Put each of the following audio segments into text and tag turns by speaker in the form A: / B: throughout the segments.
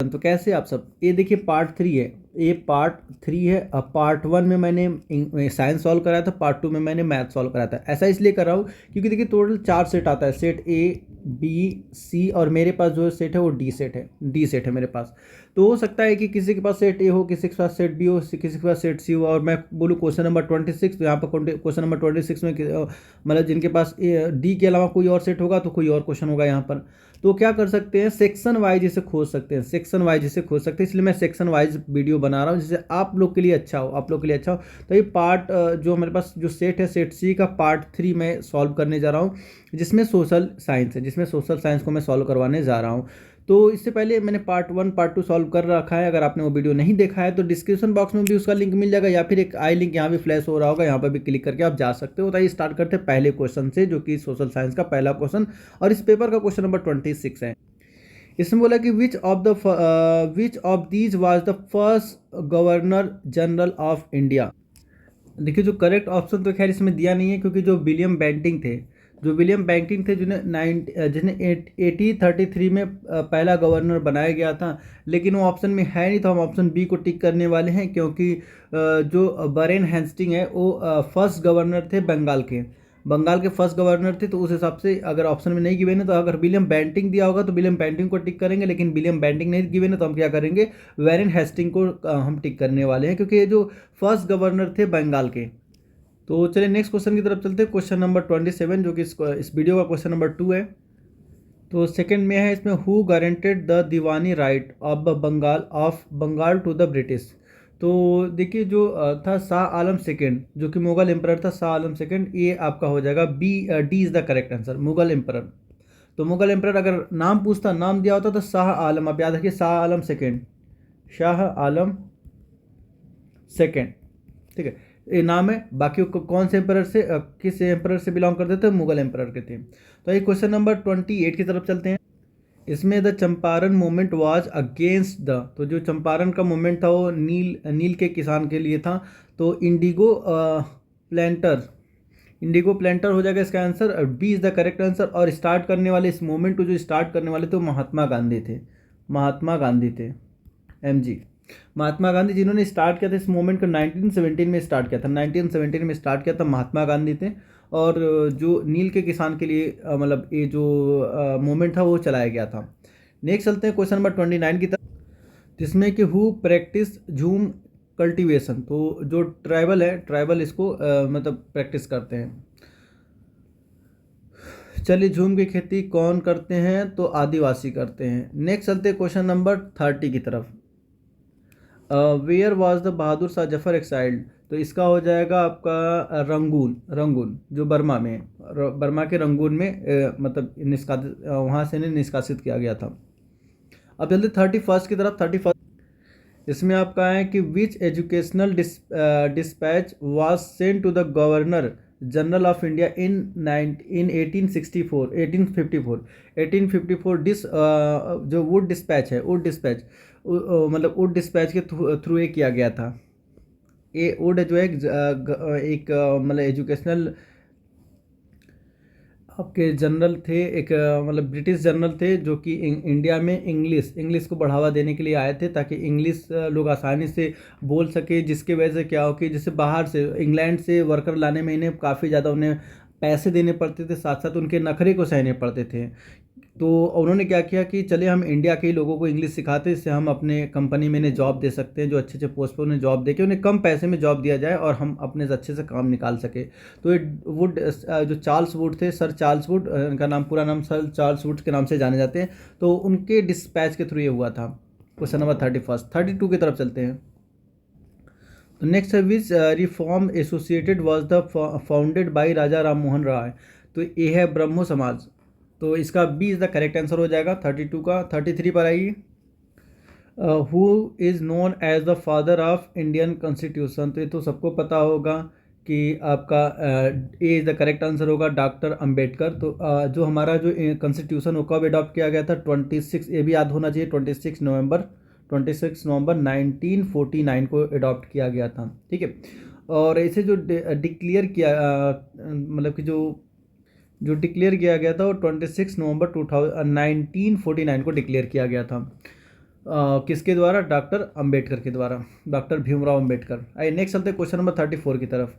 A: तो कैसे आप सब, ये देखिए पार्ट 3 है, ये पार्ट 3 है। अब पार्ट 1 में मैंने साइंस सॉल्व कराया था, पार्ट 2 में मैंने मैथ सॉल्व कराया था। ऐसा इसलिए कर रहा हूँ क्योंकि देखिए टोटल 4 सेट आता है, सेट ए बी सी, और मेरे पास जो सेट है वो डी सेट है मेरे पास। तो हो सकता है कि किसी के पास सेट ए हो, किसी के पास सेट बी हो, किसी के पास सेट सी हो, और मैं बोलूँ क्वेश्चन नंबर 26, तो यहाँ पर क्वेश्चन नंबर 26 में मतलब जिनके पास डी के अलावा कोई और सेट होगा तो कोई और क्वेश्चन होगा यहाँ पर। तो क्या कर सकते हैं, सेक्शन वाइज इसे खोज सकते हैं, सेक्शन वाइज इसे खोज सकते हैं। इसलिए मैं सेक्शन वाइज वीडियो बना रहा हूँ जिससे आप लोग के लिए अच्छा हो, आप लोग के लिए अच्छा हो। तो ये पार्ट जो हमारे पास जो सेट है, सेट सी का पार्ट 3 में सॉल्व करने जा रहा हूँ, जिसमें सोशल साइंस है, जिसमें सोशल साइंस को मैं सॉल्व करवाने जा रहा हूँ। तो इससे पहले मैंने पार्ट 1 पार्ट 2 सॉल्व कर रखा है। अगर आपने वो वीडियो नहीं देखा है तो डिस्क्रिप्शन बॉक्स में भी उसका लिंक मिल जाएगा, या फिर एक आई लिंक यहाँ भी फ्लैश हो रहा होगा, यहाँ पर भी क्लिक करके आप जा सकते हो। तो आइए स्टार्ट करते हैं पहले क्वेश्चन से, जो कि सोशल साइंस का पहला क्वेश्चन, और इस पेपर का क्वेश्चन नंबर 26 है। इसमें बोला कि which of these was the first governor general of India. देखिए जो करेक्ट ऑप्शन तो खैर इसमें दिया नहीं है, क्योंकि जो विलियम बेंटिंग थे जिन्हें 1833 में पहला गवर्नर बनाया गया था, लेकिन वो ऑप्शन में है नहीं, तो हम ऑप्शन बी को टिक करने वाले हैं, क्योंकि जो बरेन हेस्टिंग है वो फर्स्ट गवर्नर थे बंगाल के फर्स्ट गवर्नर थे। तो उस हिसाब से अगर ऑप्शन में नहीं गिवन है, तो अगर विलियम बेंटिंग दिया होगा तो विलियम बेंटिंग को टिक करेंगे, लेकिन विलियम बेंटिंग नहीं गिवन है तो हम क्या करेंगे, वेरेन हेस्टिंग को हम टिक करने वाले हैं, क्योंकि ये जो फर्स्ट गवर्नर थे बंगाल के। तो चलिए नेक्स्ट क्वेश्चन की तरफ चलते हैं, क्वेश्चन नंबर 27, जो कि इस वीडियो का क्वेश्चन नंबर 2 है। तो सेकंड में है इसमें, who guaranteed the Diwani right of Bengal to the British. तो देखिए जो था शाह आलम सेकंड, जो कि मुगल एम्परर था, शाह आलम सेकंड, ये आपका हो जाएगा B, D is the correct answer, Mughal emperor. तो मुगल एम्परर अगर नाम पूछता, नाम दिया होता तो शाह आलम, आप याद रखिए शाह आलम सेकंड, ठीक है, ये नाम है। बाकी कौन से एम्परर से, किस एम्परर से बिलोंग करते थे, मुगल एम्परर के थे। तो ये क्वेश्चन नंबर 28 की तरफ चलते हैं। इसमें the Champaran movement was against the, तो जो चंपारण का मूवमेंट था वो नील के किसान के लिए था। तो इंडिगो प्लांटर हो जाएगा इसका answer, B is the correct answer. और स्टार्ट करने वाले, इस मूवमेंट को जो स्टार्ट करने वाले थे वो महात्मा गांधी थे, एमजी महात्मा गांधी, जिन्होंने स्टार्ट किया था इस मूवमेंट को 1917 में स्टार्ट किया था, 1917 में स्टार्ट किया था, महात्मा गांधी थे। और जो नील के किसान के लिए मतलब ये जो मूवमेंट था वो चलाया गया था। नेक्स्ट चलते हैं क्वेश्चन नंबर 29 की तरफ, जिसमें कि हु प्रैक्टिस झूम कल्टीवेशन। तो जो ट्राइबल इसको मतलब प्रैक्टिस करते हैं। चलिए झूम की खेती कौन करते हैं, तो आदिवासी करते हैं। नेक्स्ट चलते हैं क्वेश्चन नंबर 30 की तरफ। Where was the Bahadur Shah Zafar exiled. तो इसका हो जाएगा आपका रंगून, जो बर्मा में, बर्मा के रंगून में मतलब निष्कासित, वहाँ से निष्कासित किया गया था। अब जल्दी 31 की तरफ। 31 इसमें आपका है कि which educational dispatch was sent to the governor general of India in 1854 जो वुड डिस्पैच है, मतलब वुड डिस्पैच के थ्रू ये किया गया था। ये वुड जो है एक मतलब एजुकेशनल आपके जनरल थे, एक मतलब ब्रिटिश जनरल थे, जो कि इंडिया में इंग्लिश को बढ़ावा देने के लिए आए थे, ताकि इंग्लिश लोग आसानी से बोल सके, जिसके वजह से क्या हो कि जैसे बाहर से इंग्लैंड से वर्कर लाने में इन्हें काफ़ी ज़्यादा उन्हें पैसे देने पड़ते थे, साथ साथ उनके नखरे को सहने पड़ते थे। तो उन्होंने क्या किया कि चलिए हम इंडिया के ही लोगों को इंग्लिश सिखाते हैं, इससे हम अपने कंपनी में इन्हें जॉब दे सकते हैं, जो अच्छे अच्छे पोस्ट पर उन्हें जॉब दे के उन्हें कम पैसे में जॉब दिया जाए और हम अपने से अच्छे से काम निकाल सके। तो ये वुड जो चार्ल्स वुड थे, सर चार्ल्स वुड, इनका नाम पूरा नाम सर चार्ल्स वुड के नाम से जाने जाते हैं। तो उनके डिस्पैच के थ्रू ये हुआ था। Question number 31। 32 की तरफ चलते हैं। तो नेक्स्ट है, which reform associated was the founded by Raja Ram Mohan Roy. तो ये है ब्रह्मो समाज। तो इसका B is the correct answer हो जाएगा 32 का। 33 पर आइए, who is known as the father of Indian constitution. तो ये तो सबको पता होगा कि आपका A is the correct answer होगा डॉक्टर अंबेडकर। तो जो हमारा जो कॉन्स्टिट्यूशन वो कब अडॉप्ट किया गया था, 26, ये भी याद होना चाहिए, 26 नवंबर 1949 को अडॉप्ट किया गया था, ठीक है। और इसे जो डिक्लेयर किया मतलब कि जो डिक्लेयर किया गया था वो 26 नवंबर 1949 को डिक्लेयर किया गया था। किसके द्वारा? डॉक्टर अंबेडकर के द्वारा, डॉक्टर भीमराव अंबेडकर। आइए नेक्स्ट चलते हैं क्वेश्चन नंबर 34 की तरफ।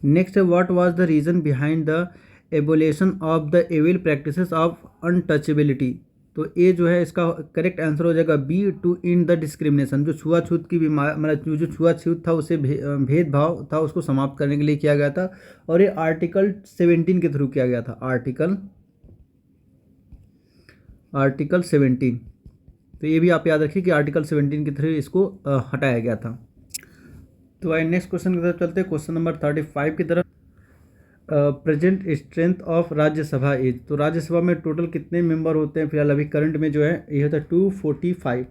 A: नेक्स्ट है what was the reason behind the abolition of the evil practices of untouchability. तो ये जो है इसका करेक्ट आंसर हो जाएगा B, to end the discrimination. जो छुआछूत की बीमारी, मतलब जो छुआछूत था उसे भेदभाव था उसको समाप्त करने के लिए किया गया था, और ये आर्टिकल 17 के थ्रू किया गया था। आर्टिकल 17। तो ये भी आप याद रखिए कि आर्टिकल 17 के थ्रू इसको हटाया गया था। तो आइए नेक्स्ट क्वेश्चन की तरफ चलते हैं, क्वेश्चन नंबर 35 की तरफ। Present strength of Rajya Sabha is. तो राज्यसभा में टोटल कितने मेंबर होते हैं फिलहाल? अभी करंट में जो है ये होता है 245।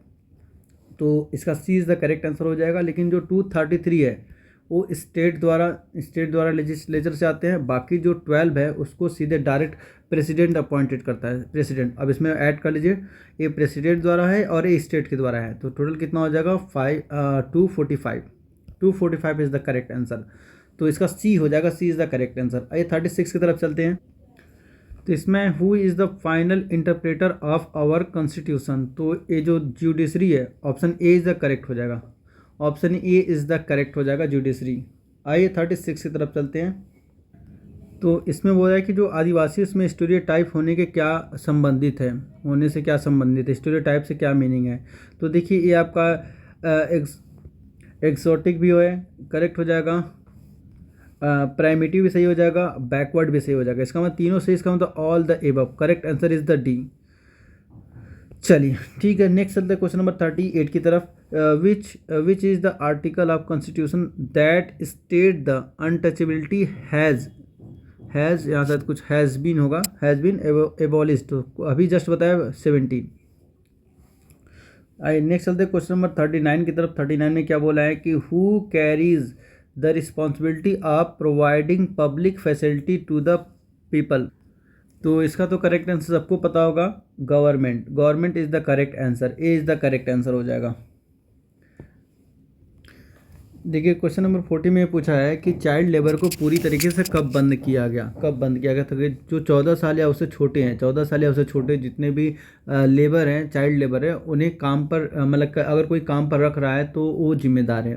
A: तो इसका सी इज़ द करेक्ट आंसर हो जाएगा। लेकिन जो 233 है वो स्टेट द्वारा लेजिस्लेचर से आते हैं। बाकी जो 12 है उसको सीधे डायरेक्ट प्रेसिडेंट अपॉइंटेड करता है, प्रेसिडेंट। अब इसमें ऐड कर लीजिए, ये प्रेसिडेंट द्वारा है और ये स्टेट के द्वारा है। तो टोटल कितना हो जाएगा? 245 इज़ द करेक्ट आंसर। तो इसका सी हो जाएगा, C is the correct answer. आइए 36 की तरफ चलते हैं। तो इसमें who is the final interpreter of our constitution. तो ये जो जुडिशरी है, option A is the correct हो जाएगा, option A is the correct हो जाएगा, जुडिशरी। आइए 36 की तरफ चलते हैं। तो इसमें बोला है कि जो आदिवासी, उसमें स्टीरियोटाइप होने के क्या संबंधित है, होने से क्या संबंधित है, स्टीरियोटाइप से क्या मीनिंग है। तो देखिए ये आपका एक्सोटिक भी है, करेक्ट हो जाएगा, प्राइमेटिव भी सही हो जाएगा, बैकवर्ड भी सही हो जाएगा। इसका मतलब तीनों सही, इसका मतलब all the above. Correct answer is the D. चलिए ठीक है, नेक्स्ट चलते हैं क्वेश्चन नंबर 38 की तरफ। Which is the article of constitution that state the untouchability has यहाँ से कुछ हैज़ बीन होगा, हैज़ बीन एबॉलिश्ड। तो अभी जस्ट बताया 17। आइए नेक्स्ट चलते हैं क्वेश्चन नंबर 39 की तरफ। 39 में क्या बोला है कि who carries the responsibility of providing public facility to the people. तो इसका तो करेक्ट आंसर सबको पता होगा, government is the correct answer, A is the correct answer हो जाएगा। देखिए क्वेश्चन नंबर 40 में पूछा है कि चाइल्ड लेबर को पूरी तरीके से कब बंद किया गया। तो जो 14 साल या उससे छोटे हैं, 14 साल या उससे छोटे जितने भी लेबर हैं, चाइल्ड लेबर है, उन्हें काम पर मतलब अगर कोई काम पर रख रहा है तो वो जिम्मेदार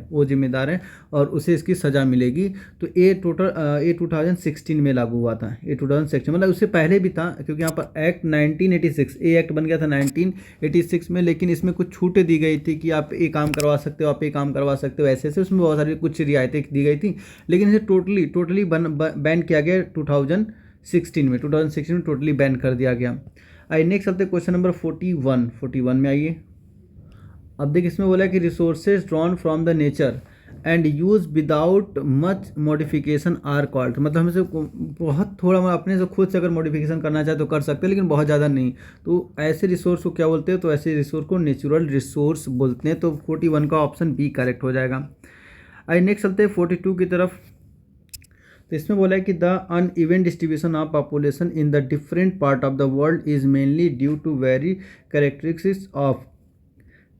A: है और उसे इसकी सज़ा मिलेगी। तो ये 2016 में लागू हुआ था। ये 2016 मतलब उससे पहले भी था, क्योंकि यहाँ पर एक्ट 1986, ये एक्ट बन गया था 1986 में। लेकिन इसमें कुछ छूटें दी गई थी कि आप ये काम करवा सकते हो, आप ये काम करवा सकते हो, ऐसे उसमें बहुत सारी कुछ रियायतें दी गई थी। लेकिन इसे टोटली बैन किया गया 2016 में टोटली बैन कर दिया गया। आइए नेक्स्ट चलते क्वेश्चन नंबर 41 में आइए। अब देखिए इसमें बोला है कि resources drawn from the nature and use without much modification are called. मतलब हमें से बहुत थोड़ा, अपने से खुद से अगर मॉडिफिकेशन करना चाहे तो कर सकते हैं, लेकिन बहुत ज़्यादा नहीं। तो ऐसे रिसोर्स को क्या बोलते हैं? तो ऐसे रिसोर्स को नेचुरल रिसोर्स बोलते हैं। तो 41 का ऑप्शन बी करेक्ट हो जाएगा। आइए नेक्स्ट चलते हैं 42 की तरफ। तो इसमें बोला है कि the uneven distribution of population in the different part of the world is mainly due to very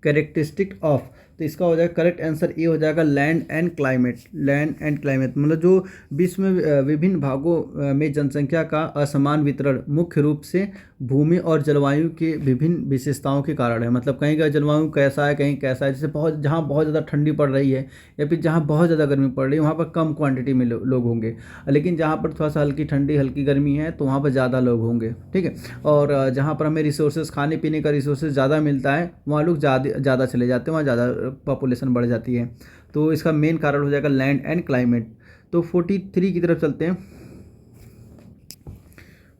A: characteristic of. तो इसका हो जाएगा करेक्ट आंसर ए हो जाएगा, लैंड एंड क्लाइमेट। मतलब जो विश्व में विभिन्न भागों में जनसंख्या का असमान वितरण मुख्य रूप से भूमि और जलवायु के विभिन्न विशेषताओं के कारण है। मतलब कहीं का जलवायु कैसा है, कहीं कैसा है। जैसे जहाँ बहुत ज़्यादा ठंडी पड़ रही है या फिर जहाँ बहुत ज़्यादा गर्मी पड़ रही है, वहाँ पर कम क्वांटिटी में लोग होंगे। लेकिन जहाँ पर थोड़ा सा हल्की ठंडी हल्की गर्मी है तो वहाँ पर ज़्यादा लोग होंगे, ठीक है। और जहाँ पर हमें रिसोर्सेज, खाने पीने का रिसोर्सेज ज़्यादा मिलता है, वहाँ लोग ज़्यादा चले जाते हैं, वहाँ ज़्यादा पॉपुलेशन बढ़ जाती है। तो इसका मेन कारण हो जाएगा लैंड एंड क्लाइमेट। तो 43 की तरफ चलते हैं।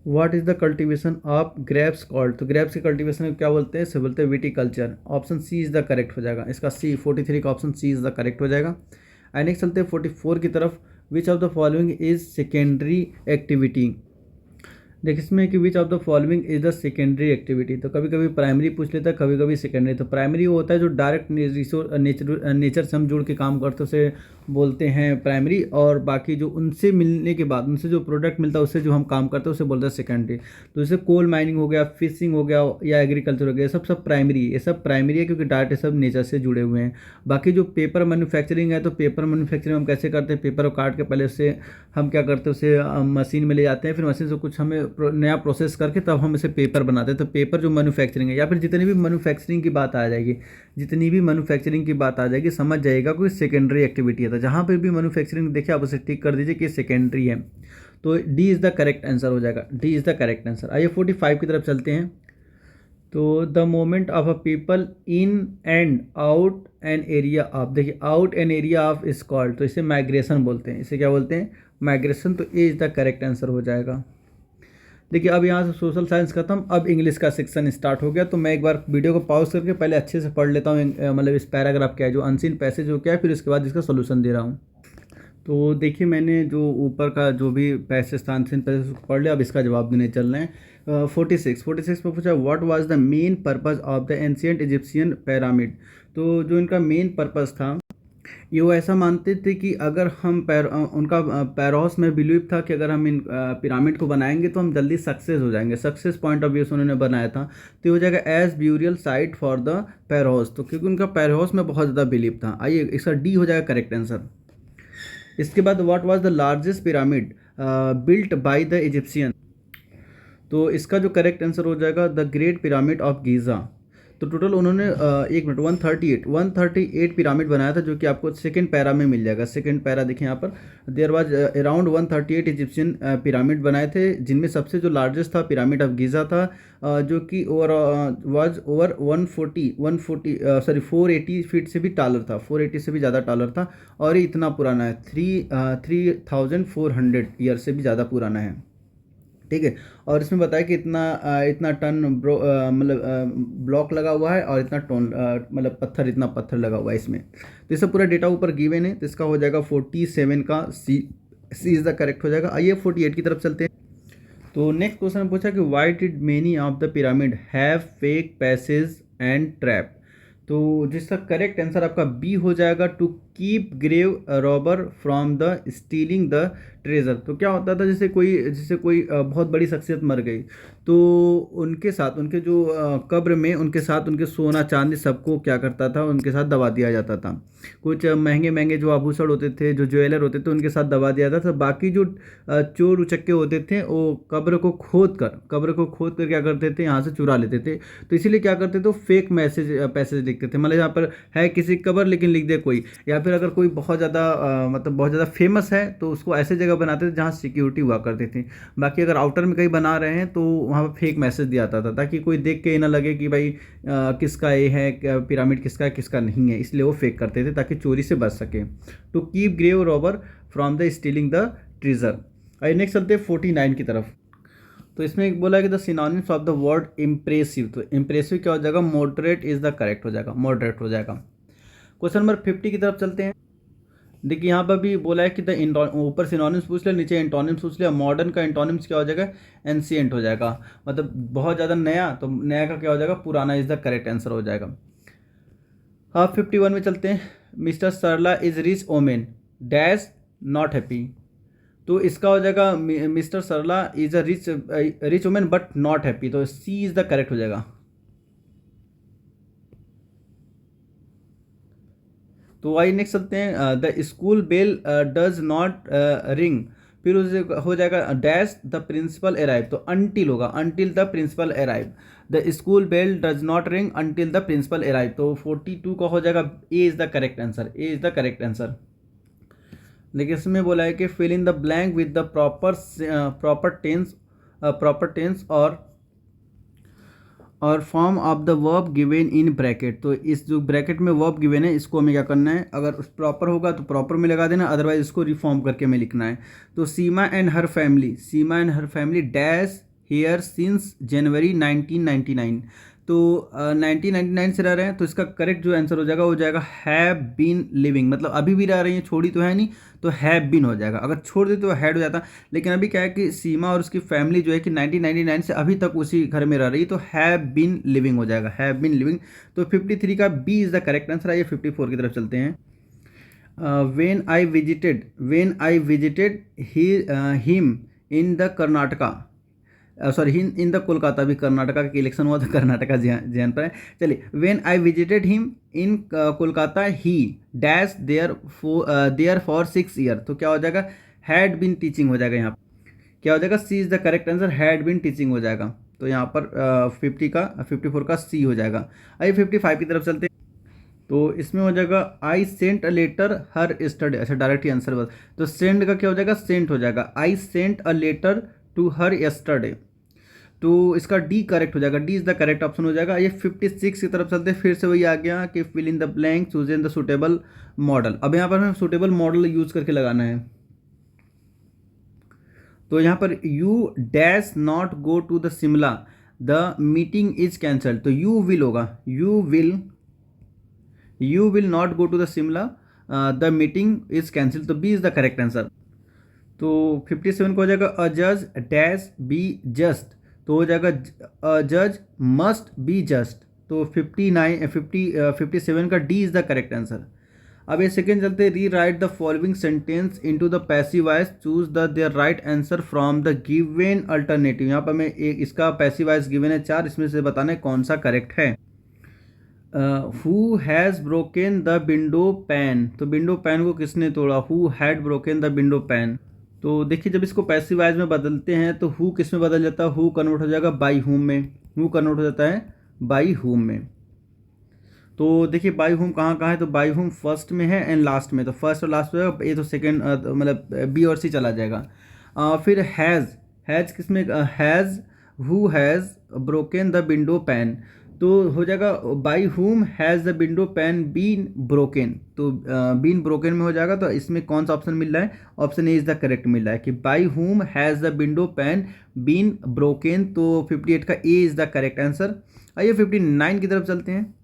A: What is the cultivation of grapes called. तो ग्रेप्स की कल्टीवेशन को क्या बोलते हैं? इसे बोलते हैं viticulture. Option C is the correct हो जाएगा। इसका सी 43 का option C is the correct हो जाएगा। एंड नेक्स्ट चलते हैं 44 की तरफ। Which of the following is secondary activity. देखिए इसमें कि which of the following is the secondary activity. तो कभी कभी प्राइमरी पूछ लेता है, कभी कभी सेकेंडरी। तो प्राइमरी वो होता है जो डायरेक्ट नेचर से हम जुड़ के काम करते हैं, उसे बोलते हैं प्राइमरी। और बाकी जो उनसे मिलने के बाद, उनसे जो प्रोडक्ट मिलता है, उससे जो हम काम करते हैं, उसे बोलते हैं सेकेंडरी। तो जैसे कोल माइनिंग हो गया, फिशिंग हो गया या एग्रीकल्चर हो गया, सब प्राइमरी है। ये सब प्राइमरी है क्योंकि डायरेक्ट सब नेचर से जुड़े हुए हैं। बाकी जो पेपर मैन्युफैक्चरिंग है, तो पेपर मैन्युफैक्चरिंग हम कैसे करते हैं? पेपर को काट के पहले उससे हम क्या करते हैं, उसे मशीन में ले जाते हैं, फिर मशीन से कुछ हमें नया प्रोसेस करके तब हम इसे पेपर बनाते हैं। तो पेपर जो मैन्युफैक्चरिंग है, या फिर जितनी भी मैन्युफैक्चरिंग की बात आ जाएगी, जितनी भी मैन्युफैक्चरिंग की बात आ जाएगी, समझ जाइएगा कोई सेकेंडरी एक्टिविटी है। तो जहाँ पर भी मैन्युफैक्चरिंग देखिए आप उसे टिक कर दीजिए कि सेकेंडरी है। तो D is the correct answer हो जाएगा, D is the correct answer. आइए 45 की तरफ चलते हैं। तो the moment of a people in and out an area of, देखिए out an area of is called, तो इसे माइग्रेशन बोलते हैं। इसे क्या बोलते हैं? माइग्रेशन। तो ए इज़ द करेक्ट आंसर हो जाएगा। देखिए अब यहाँ से सोशल साइंस खत्म, अब इंग्लिश का सेक्शन स्टार्ट हो गया। तो मैं एक बार वीडियो को पॉज करके पहले अच्छे से पढ़ लेता हूँ, मतलब इस पैराग्राफ क्या है, जो अनसीन पैसेज हो क्या है, फिर उसके बाद इसका सोल्यूशन दे रहा हूँ। तो देखिए मैंने जो ऊपर का जो भी पैसेज था, अनसीन पैसेज पढ़ लिया, अब इसका जवाब देने चल रहे हैं। 46 पर पूछा what was the main purpose of the ancient Egyptian pyramid. तो जो इनका मेन पर्पस था, ये वो ऐसा मानते थे कि अगर हम उनका पैरोस में बिलीव था कि अगर हम इन पिरामिड को बनाएंगे तो हम जल्दी सक्सेस हो जाएंगे। सक्सेस पॉइंट ऑफ व्यू से उन्होंने बनाया था। तो ये हो जाएगा as burial site for the pharaohs, तो क्योंकि उनका पैरोस में बहुत ज़्यादा बिलीव था। आइए इसका डी हो जाएगा करेक्ट आंसर। इसके बाद what was the largest pyramid built by the Egyptian. तो इसका जो करेक्ट आंसर हो जाएगा the great pyramid of Giza. तो टोटल उन्होंने 138 पिरामिड बनाया था, जो कि आपको सेकंड पैरा में मिल जाएगा। सेकंड पैरा देखिए यहाँ पर, there was around 138 Egyptian pyramid बनाए थे, जिनमें सबसे जो लार्जेस्ट था पिरामिड ऑफ गीज़ा था, जो कि वाज ओवर 480 फीट से भी टालर था, 480 से भी ज़्यादा टालर था। और ये इतना पुराना है, 3400 ईयर से भी ज़्यादा पुराना है। ठीक है। और इसमें बताया कि इतना टन मतलब ब्लॉक लगा हुआ है, और इतना टन मतलब इतना पत्थर लगा हुआ है इसमें। तो ये सब पूरा डेटा ऊपर गिवन है। तो इसका हो जाएगा 47 का सी इज़ द करेक्ट हो जाएगा। आइए 48 की तरफ चलते हैं। तो नेक्स्ट क्वेश्चन पूछा कि why did many of the pyramid have fake passage and trap. तो जिसका करेक्ट आंसर आपका बी हो जाएगा, to keep grave robber from the stealing the treasure. तो क्या होता था, जैसे कोई बहुत बड़ी शख्सियत मर गई, तो उनके साथ उनके जो कब्र में उनके साथ उनके सोना चांदी सबको क्या करता था, उनके साथ दबा दिया जाता था। कुछ महंगे महंगे जो आभूषण होते थे, जो ज्वेलर होते थे, उनके साथ दबा दिया जाता था। बाकी जो चोर उचक्के होते थे, वो कब्र को खोद कर क्या करते थे, यहाँ से चुरा लेते थे। तो इसीलिए क्या करते थे, फेक पैसेज लिखते थे। मतलब यहाँ पर है किसी कब्र, लेकिन लिख दे कोई, या फिर अगर कोई बहुत ज़्यादा फेमस है तो उसको ऐसे जगह बनाते थे जहाँ सिक्योरिटी हुआ करती थी। बाकी अगर आउटर में कहीं बना रहे हैं तो वहाँ पर फेक मैसेज दिया जाता था, ताकि कोई देख के ना लगे कि भाई किसका ये है, पिरामिड किसका है किसका नहीं है। इसलिए वो फेक करते थे ताकि चोरी से बच सके। To keep grave robber from the stealing the treasure. आइए नेक्स्ट चलते हैं 49 की तरफ। तो इसमें एक बोला है कि the synonyms of the word impressive. तो इम्प्रेसिव क्या हो जाएगा, मॉडरेट इज द करेक्ट हो जाएगा, मॉडरेट हो जाएगा। क्वेश्चन नंबर 50 की तरफ चलते हैं। देखिए यहाँ पर भी बोला है कि द ऊपर सिनोनिम्स पूछ लिया, नीचे एंटोनिम्स पूछ लिया। मॉडर्न का एंटोनिम्स क्या हो जाएगा, एंशिएंट हो जाएगा। मतलब बहुत ज़्यादा नया, तो नया का क्या हो जाएगा, पुराना इज द करेक्ट आंसर हो जाएगा। अब 51 में चलते हैं। Mister Sarla is rich woman dash not happy. तो इसका हो जाएगा mister Sarla is a rich woman but not happy. तो सी इज द करेक्ट हो जाएगा। तो आइए नेक्स्ट चलते हैं। The school bell does not ring, फिर उसे हो जाएगा डैश द प्रिंसिपल अराइव। तो अंटिल होगा, until the principal arrive. The school bell does not ring until the principal arrive. तो 42 का हो जाएगा A is the correct answer, A is the correct answer. लेकिन इसमें बोला है कि fill in the blank with the proper tense और form of the verb given in bracket. तो इस जो ब्रैकेट में वर्ब गिवन है, इसको हमें क्या करना है, अगर प्रॉपर होगा तो प्रॉपर में लगा देना, अदरवाइज इसको रिफॉर्म करके हमें लिखना है। तो Seema and her family dash here since January 1999। तो 1999 से रह रहे हैं। तो इसका करेक्ट जो आंसर हो जाएगा वो जाएगा हैव बीन लिविंग। मतलब अभी भी रह रही हैं, छोड़ी तो है नहीं, तो हैव बीन हो जाएगा। अगर छोड़ दे तो हैड हो जाता। लेकिन अभी क्या है कि सीमा और उसकी फैमिली जो है कि 1999 से अभी तक उसी घर में रह रही है, तो हैव बीन लिविंग हो जाएगा, हैव बीन लिविंग। तो 53 का B is the correct answer. आइए 54 की तरफ चलते हैं। When I visited him in the Karnataka, sorry in the Kolkata. भी कर्नाटका का इलेक्शन हुआ था, कर्नाटका जैन पर है। चलिए, when I visited him in Kolkata he dash there for 6 year. तो क्या हो जाएगा, हैड बीन टीचिंग हो जाएगा यहाँ। क्या हो जाएगा, C is the correct answer, had been teaching हो जाएगा। तो यहाँ पर 54 का सी हो जाएगा। आइए 55 की तरफ चलते हैं। तो इसमें हो जाएगा आई सेंट अ लेटर हर स्टडे। अच्छा डायरेक्ट ही आंसर बस, तो सेंड का क्या हो जाएगा, सेंट हो जाएगा। I sent a letter to her yesterday, तो इसका डी करेक्ट हो जाएगा, D is the correct option हो जाएगा। ये 56 की तरफ चलते हैं, फिर से वही आ गया कि fill in the blank, choose in the suitable modal. अब यहाँ पर हमें सुटेबल मॉडल यूज करके लगाना है। तो यहाँ पर you dash not go to the Shimla, the meeting is cancelled, तो यू विल होगा, you will not go to the Shimla, the meeting is cancel, तो B is the correct answer. तो 57 को हो जाएगा अ जज डैश बी जस्ट, तो हो जाएगा अ जज मस्ट बी जस्ट, तो 57 का D is the correct answer. अब ये सेकेंड चलते हैं, rewrite the following sentence into the passive voice, choose the their right answer from the given alternative. यहाँ पर मैं एक इसका पैसिव वॉइस गिवन है 4, इसमें से बताना है कौन सा करेक्ट है। Who has broken the window pane, तो विंडो पैन को किसने तोड़ा, who had broken the window pane. तो देखिए जब इसको पैसिव वॉइस में बदलते हैं तो हु किस में बदल जाता है, हु कन्वर्ट हो जाएगा बाई हुम में, हु कन्वर्ट हो जाता है बाई हुम में। तो देखिए बाई होम कहाँ कहाँ है, तो बाई होम फर्स्ट में है एंड लास्ट में, तो फर्स्ट और लास्ट में, ये तो सेकेंड मतलब बी और सी चला जाएगा। फिर हैज़ किस में, has who has broken the window pane, तो हो जाएगा by whom has the window pane been broken, तो बीन ब्रोकन में हो जाएगा। तो इसमें कौन सा ऑप्शन मिल रहा है, option A is the correct मिल रहा है कि by whom has the window pane been broken, तो 58 का A is the correct answer. आइए 59 की तरफ चलते हैं।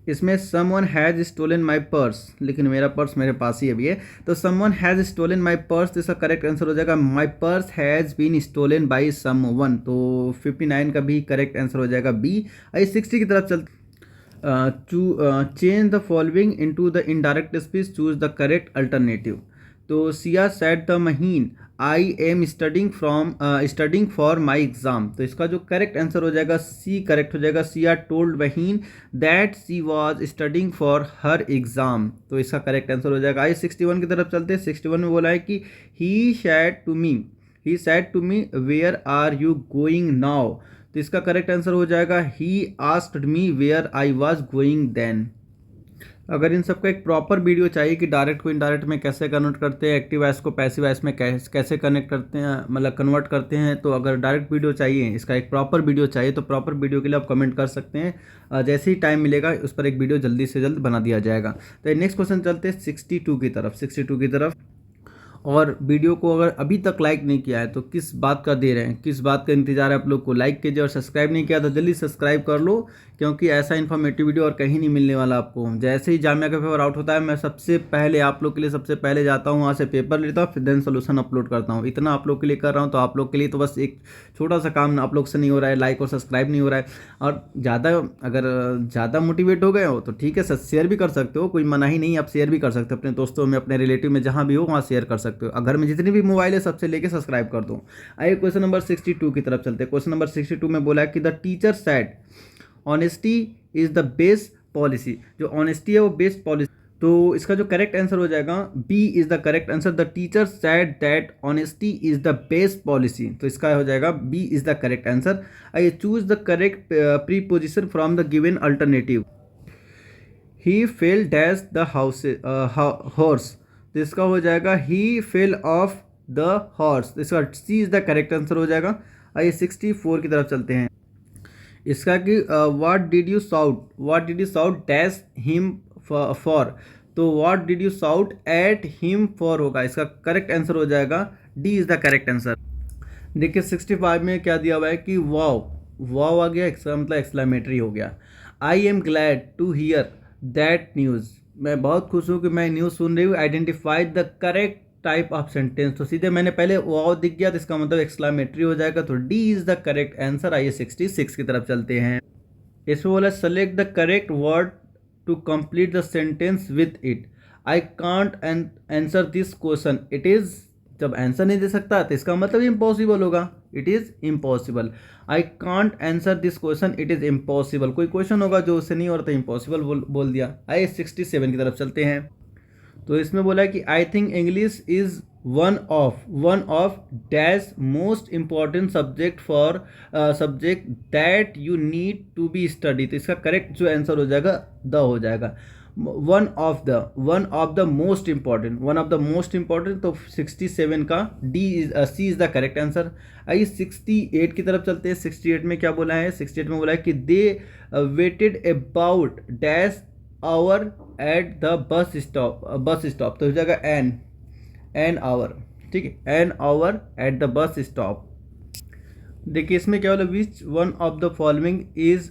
A: इसमें someone has stolen my purse, लेकिन मेरा पर्स मेरे पास ही अभी है, तो someone has stolen my purse, तो इसका करेक्ट आंसर हो जाएगा my purse has been stolen by someone, तो 59 का भी करेक्ट आंसर हो जाएगा बी। आई 60 की तरफ चलते, to change the following into the indirect speech, choose the correct alternative. तो सिया सेड द महीन I am studying for my exam, तो इसका जो करेक्ट आंसर हो जाएगा सी करेक्ट हो जाएगा। सिया टोल्ड वहीन that she was studying for her exam, तो इसका करेक्ट आंसर हो जाएगा। आई 61 की तरफ चलते हैं। 61 में बोला है कि he said to me where are you going now, तो इसका करेक्ट आंसर हो जाएगा he asked me where I was going then. अगर इन सबका एक प्रॉपर वीडियो चाहिए कि डायरेक्ट को इनडायरेक्ट में कैसे कन्वर्ट करते हैं, एक्टिव वॉइस को पैसिव वॉइस में कैसे कनेक्ट करते हैं, मतलब कन्वर्ट करते हैं, तो अगर डायरेक्ट वीडियो चाहिए, इसका एक प्रॉपर वीडियो चाहिए, तो प्रॉपर वीडियो के लिए आप कमेंट कर सकते हैं। जैसे ही टाइम मिलेगा उस पर एक वीडियो जल्दी से जल्द बना दिया जाएगा। तो नेक्स्ट क्वेश्चन चलते हैं 62 की तरफ। और वीडियो को अगर अभी तक लाइक नहीं किया है तो किस बात का दे रहे हैं, किस बात का इंतजार है आप लोग को, लाइक कीजिए। और सब्सक्राइब नहीं किया तो जल्दी सब्सक्राइब कर लो, क्योंकि ऐसा इन्फॉर्मेटिव वीडियो और कहीं नहीं मिलने वाला आपको। जैसे ही जामिया का पेपर आउट होता है मैं सबसे पहले आप लोग के लिए सबसे पहले जाता हूँ, वहाँ से पेपर लेता हूँ, फिर देन सोल्यूशन अपलोड करता हूँ। इतना आप लोग के लिए कर रहा हूँ, तो आप लोग के लिए तो बस एक छोटा सा काम आप लोग से नहीं हो रहा है, लाइक और सब्सक्राइब नहीं हो रहा है। और अगर ज़्यादा मोटिवेट हो गए हो तो ठीक है सर, शेयर भी कर सकते हो, कोई मना ही नहीं, आप शेयर भी कर सकते हो अपने दोस्तों में, अपने रिलेटिव में, जहाँ भी हो वहाँ शेयर कर सकते हो। घर में जितनी भी मोबाइल है सबसे लेके सब्सक्राइब कर दो। आइए क्वेश्चन नंबर 62 की तरफ चलते हैं। क्वेश्चन नंबर 62 में बोला है कि the teacher said honesty is the best policy, जो ऑनेस्टी है वो बेस्ट पॉलिसी, तो इसका जो करेक्ट आंसर हो जाएगा B is the correct answer. The teacher said that honesty is the best policy, तो इसका हो जाएगा B is the correct answer. आइए choose the correct preposition from the given alternative. He fell dash the horse, तो इसका हो जाएगा he fell off the horse, इसका C is the correct answer हो जाएगा। आइए 64 की तरफ चलते हैं। इसका कि what did you shout dash him for, तो what did you shout at him for होगा, इसका करेक्ट आंसर हो जाएगा D is the correct answer. देखिए 65 में क्या दिया हुआ है कि वाव आ गया, इसका मतलब एक्सक्लेमेटरी हो गया। I am glad to hear that news, मैं बहुत खुश हूँ कि मैं न्यूज़ सुन रही हूँ। Identify the correct type of sentence, तो सीधे मैंने पहले वाव दिख गया तो इसका मतलब एक्सक्लेमेटरी हो जाएगा, तो D is the correct answer. आइए 66 की तरफ चलते हैं। इसमें बोला select the correct word to complete the sentence with it. I can't answer this question, it is, जब आंसर नहीं दे सकता तो इसका मतलब इम्पॉसिबल होगा, it is impossible. I can't answer this question, it is impossible. कोई क्वेश्चन होगा जो उससे नहीं हो रहा था, इम्पॉसिबल बोल दिया। आइए 67 की तरफ चलते हैं। तो इसमें बोला है कि I think English is one of dash most important subject for subject that you need to be study. तो इसका करेक्ट जो आंसर हो जाएगा द हो जाएगा। One of the most important तो 67 का सी इज द करेक्ट आंसर। आइए 68 की तरफ चलते हैं। 68 में क्या बोला है? 68 में बोला है कि they waited about dash hour at the bus stop तो हो जाएगा एन आवर, ठीक है, an hour at the bus stop. देखिए इसमें क्या बोला, which one of the following is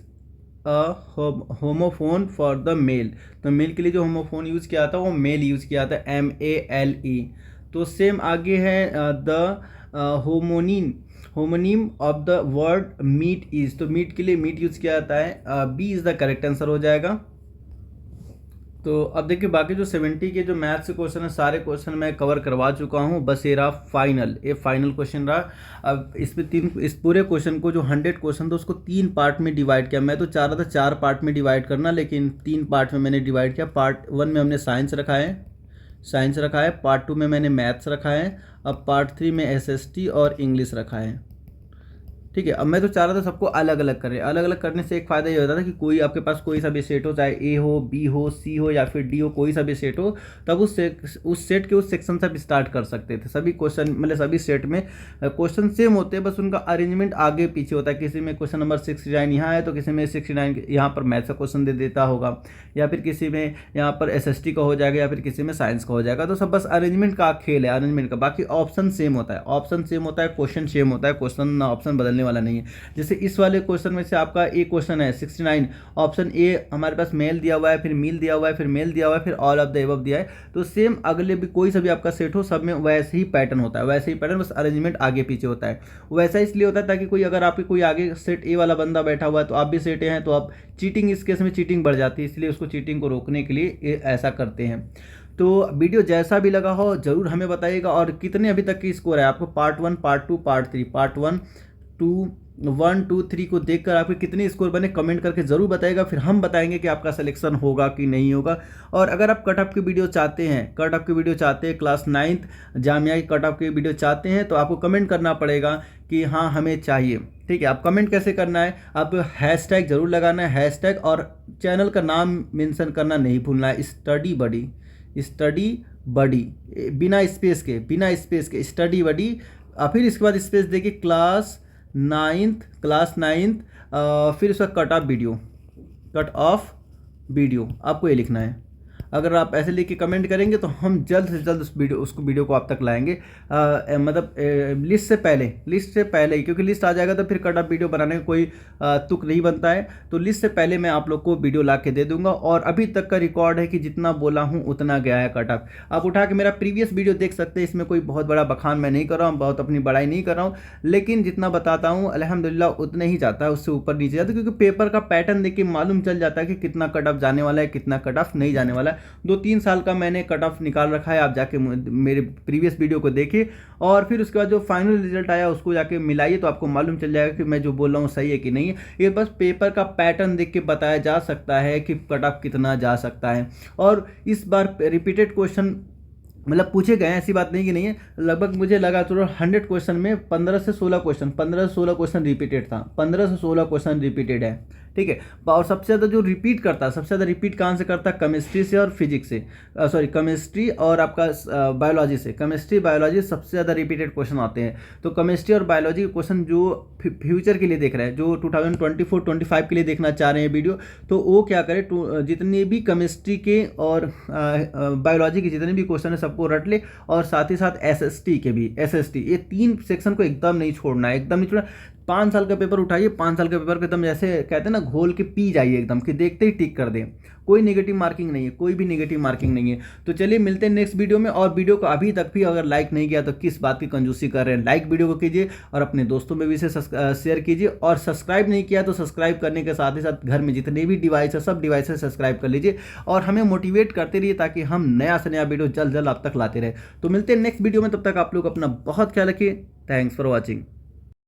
A: homophone for the mail. तो मेल के लिए जो होमोफोन यूज़ किया था वो मेल यूज़ किया था, MALE। तो सेम आगे है the homonym of the word meet is. तो मीट के लिए मीट यूज़ किया जाता है, B is the correct answer हो जाएगा। तो अब देखिए बाकी जो 70 के जो मैथ्स के क्वेश्चन है सारे क्वेश्चन मैं कवर करवा चुका हूँ, बस ये रहा फाइनल क्वेश्चन रहा। अब इसमें इस पूरे क्वेश्चन को जो 100 क्वेश्चन था उसको 3 पार्ट में डिवाइड किया। मैं तो चाह रहा था 4 पार्ट में डिवाइड करना, लेकिन 3 पार्ट में मैंने डिवाइड किया। पार्ट 1 में हमने साइंस रखा है, पार्ट 2 में मैंने मैथ्स रखा है, अब पार्ट 3 में SST और इंग्लिश रखा है, ठीक है। अब मैं तो चाह रहा था सबको अलग अलग करने से एक फ़ायदा ये होता था कि कोई आपके पास कोई सा भी सेट हो, चाहे A हो, B हो, C हो या फिर D हो, कोई सा भी सेट हो, तब उस सेट के उस सेक्शन से आप स्टार्ट कर सकते थे। सभी क्वेश्चन मतलब सभी सेट में क्वेश्चन सेम होते हैं, बस उनका अरेंजमेंट आगे पीछे होता है। किसी में क्वेश्चन नंबर 69 यहाँ है तो किसी में 69 यहाँ पर मैथ्स का क्वेश्चन दे देता होगा, या फिर किसी में यहाँ पर SST का हो जाएगा, या फिर किसी में साइंस का हो जाएगा। तो सब बस अरेंजमेंट का खेल है, अरेंजमेंट का। बाकी ऑप्शन सेम होता है, क्वेश्चन सेम होता है, क्वेश्चन ऑप्शन बदलने वाला नहीं है। जैसे इस वाले क्वेश्चन में से आपका एक क्वेश्चन है 69, ऑप्शन ए हमारे पास मेल दिया हुआ है, फिर मील दिया हुआ है, फिर मेल दिया हुआ है, फिर ऑल ऑफ द एबव दिया है। तो सेम अगले भी कोई सा भी आपका सेट हो, सब में वैसे ही पैटर्न होता है, बस अरेंजमेंट आगे पीछे होता है। वैसा इसलिए होता है ताकि कोई अगर आपके कोई आगे सेट ए वाला बंदा बैठा हुआ है तो आप भी सेट ए हैं, तो आप चीटिंग, इस केस में चीटिंग बढ़ जाती है, इसलिए उसको चीटिंग को रोकने के लिए ऐसा करते हैं। तो वीडियो जैसा भी लगा हो जरूर हमें बताइएगा, और कितने अभी तक की स्कोर है आपको पार्ट 1, पार्ट 2, पार्ट 3, पार्ट 1, 2, 3 को देखकर आपके कितने स्कोर बने कमेंट करके ज़रूर बताइएगा। फिर हम बताएंगे कि आपका सिलेक्शन होगा कि नहीं होगा। और अगर आप कट ऑफ की वीडियो चाहते हैं, क्लास 9th जामिया की कट ऑफ की वीडियो चाहते हैं, तो आपको कमेंट करना पड़ेगा कि हाँ हमें चाहिए, ठीक है। आप कमेंट कैसे करना है, आप हैशटैग जरूर लगाना है, हैशटैग, और चैनल का नाम मेंशन करना नहीं भूलना है, स्टडी बडी, बिना स्पेस के स्टडी बडी। फिर इसके बाद स्पेस देखिए क्लास 9th, फिर उसका कट ऑफ वीडियो आपको ये लिखना है। अगर आप ऐसे लिख के कमेंट करेंगे तो हम जल्द से जल्द उस वीडियो को आप तक लाएंगे, मतलब लिस्ट से पहले ही, क्योंकि लिस्ट आ जाएगा तो फिर कट ऑफ वीडियो बनाने का कोई तुक नहीं बनता है। तो लिस्ट से पहले मैं आप लोग को वीडियो ला के दे दूंगा, और अभी तक का रिकॉर्ड है कि जितना बोला हूँ उतना गया है कट ऑफ। आप उठा के मेरा प्रीवियस वीडियो देख सकते हैं, इसमें कोई बहुत बड़ा बखान मैं नहीं कर रहा हूँ, बहुत अपनी बड़ाई नहीं कर रहा हूँ, लेकिन जितना बताता हूँ अल्हम्दुलिल्लाह उतने ही जाता है, उससे ऊपर नीचे जाता है, क्योंकि पेपर का पैटर्न देख के मालूम चल जाता है कि कितना कट ऑफ जाने वाला है, कितना कट ऑफ नहीं जाने वाला है। 2-3 साल का मैंने कट ऑफ निकाल रखा है, आप जाके मेरे प्रीवियस वीडियो को देखिए, और फिर उसके बाद जो फाइनल रिजल्ट आया उसको जाके मिलाइए, तो आपको मालूम चल जाएगा कि मैं जो बोल रहा हूँ सही है कि नहीं है। ये बस पेपर का पैटर्न देख के बताया जा सकता है कि कट ऑफ कितना जा सकता है। और इस बार रिपीटेड क्वेश्चन मतलब पूछे गए हैं, ऐसी बात नहीं कि नहीं है। लगभग मुझे लगा तो 100 क्वेश्चन में 15 से 16 क्वेश्चन रिपीटेड था, 15 से 16 क्वेश्चन रिपीटेड है, ठीक है। और सबसे ज़्यादा जो रिपीट करता है, सबसे ज़्यादा रिपीट कहाँ से करता है, केमिस्ट्री से और फिजिक्स से, केमिस्ट्री और आपका बायोलॉजी से। केमिस्ट्री बायोलॉजी सबसे ज़्यादा रिपीटेड क्वेश्चन आते हैं। तो केमिस्ट्री और बायोलॉजी के क्वेश्चन जो फ्यूचर के लिए देख रहे हैं, जो 2024-25 के लिए देखना चाह रहे हैं वीडियो, तो वो क्या करें, जितने भी केमिस्ट्री के और बायोलॉजी के जितने भी क्वेश्चन है सबको रट ले, और साथ ही साथ SST के भी, ये 3 सेक्शन को एकदम नहीं छोड़ना है, 5 साल का पेपर उठाइए, 5 साल के पेपर को एकदम जैसे कहते हैं ना घोल के पी जाइए एकदम, कि देखते ही टिक कर दें। कोई नेगेटिव मार्किंग नहीं है, कोई भी नेगेटिव मार्किंग नहीं है। तो चलिए मिलते हैं नेक्स्ट वीडियो में। और वीडियो को अभी तक भी अगर लाइक नहीं किया तो किस बात की कंजूसी कर रहे हैं, लाइक वीडियो को कीजिए और अपने दोस्तों में भी इसे शेयर कीजिए। और सब्सक्राइब नहीं किया तो सब्सक्राइब करने के साथ ही साथ घर में जितने भी डिवाइस है सब डिवाइस से सब्सक्राइब कर लीजिए, और हमें मोटिवेट करते रहिए ताकि हम नया से नया वीडियो जल्द जल्द आप तक लाते रहे। तो मिलते हैं नेक्स्ट वीडियो में, तब तक आप लोग अपना बहुत ख्याल रखिए। Thanks for watching.